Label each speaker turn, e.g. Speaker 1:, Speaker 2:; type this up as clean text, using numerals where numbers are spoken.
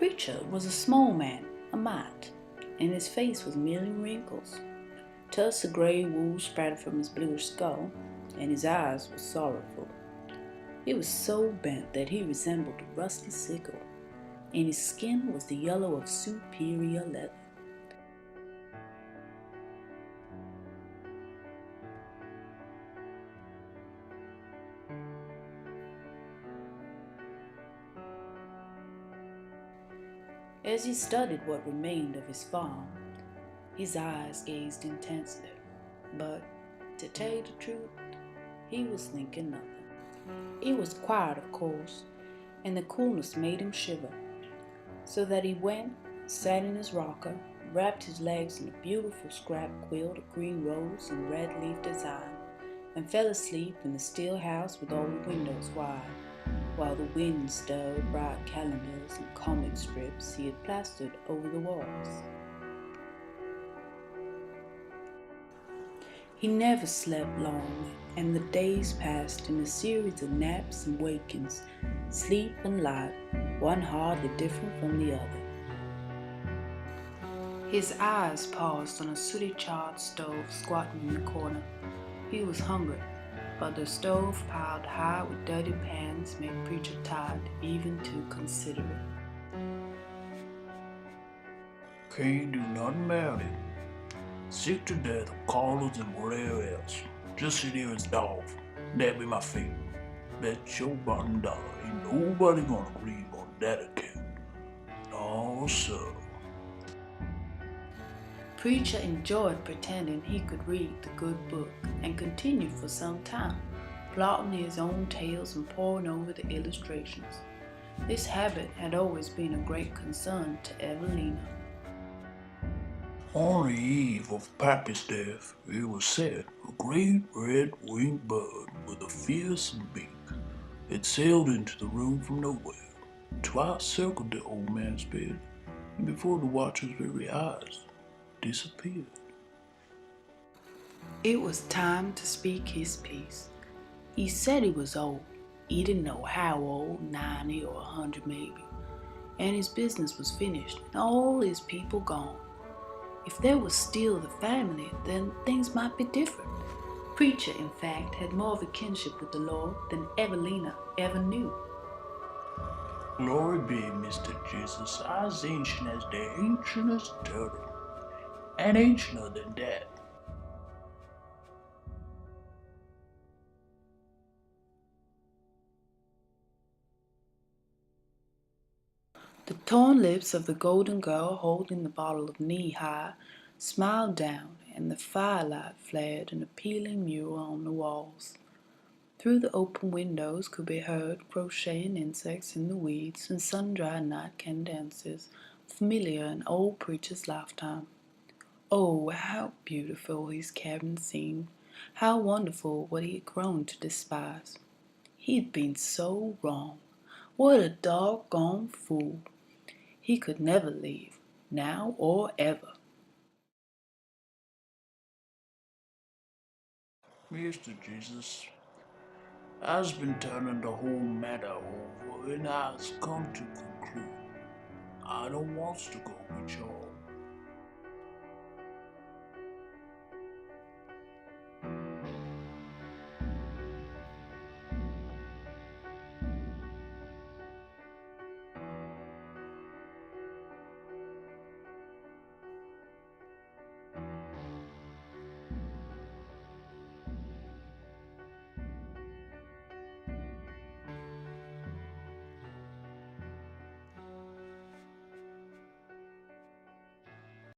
Speaker 1: Preacher was a small man, a mite, and his face was merely wrinkles. Tufts of grey wool sprouted from his bluish skull, and his eyes were sorrowful. He was so bent that he resembled a rusty sickle, and his skin was the yellow of superior leather. As he studied what remained of his farm, his eyes gazed intensely, but, to tell you the truth, he was thinking nothing. It was quiet, of course, and the coolness made him shiver, so that he went, sat in his rocker, wrapped his legs in a beautiful scrap quilt of green rose and red leaf design, and fell asleep in the still house with all the windows wide, while the wind stirred bright calendars and comic strips he had plastered over the walls. He never slept long, and the days passed in a series of naps and wakings, sleep and light, one hardly different from the other. His eyes paused on a sooty charred stove squatting in the corner. He was hungry, but the stove piled high with dirty pans made Preacher tired even to consider it.
Speaker 2: Can't do nothing about it. Sick to death of callers and whatever else. Just sit here as dog. That be my fate. Bet your bottom dollar ain't nobody gonna grieve on that account. No, sir.
Speaker 1: Preacher enjoyed pretending he could read the good book and continued for some time, plotting his own tales and poring over the illustrations. This habit had always been a great concern to Evelina.
Speaker 2: On the eve of Pappy's death, it was said a great red-winged bird with a fearsome beak had sailed into the room from nowhere, twice circled the old man's bed, and before the watcher's very eyes, disappeared.
Speaker 1: It was time to speak his piece. He said he was old. He didn't know how old, 90 or 100 maybe, and his business was finished and all his people gone. If there was still the family, then things might be different. Preacher, in fact, had more of a kinship with the Lord than Evelina ever knew.
Speaker 2: Glory be, Mr. Jesus, as ancient as the ancientest turtle, and ancienter than that.
Speaker 1: The torn lips of the golden girl holding the bottle of knee-high smiled down, and the firelight flared an appealing mural on the walls. Through the open windows could be heard crocheting insects in the weeds and sun-dried night cadences, familiar in old Preacher's lifetime. Oh, how beautiful his cabin seemed, how wonderful what he had grown to despise. He had been so wrong. What a doggone fool. He could never leave, now or ever.
Speaker 2: Mr. Jesus, I've been turning the whole matter over, and I've come to conclude I don't want to go with your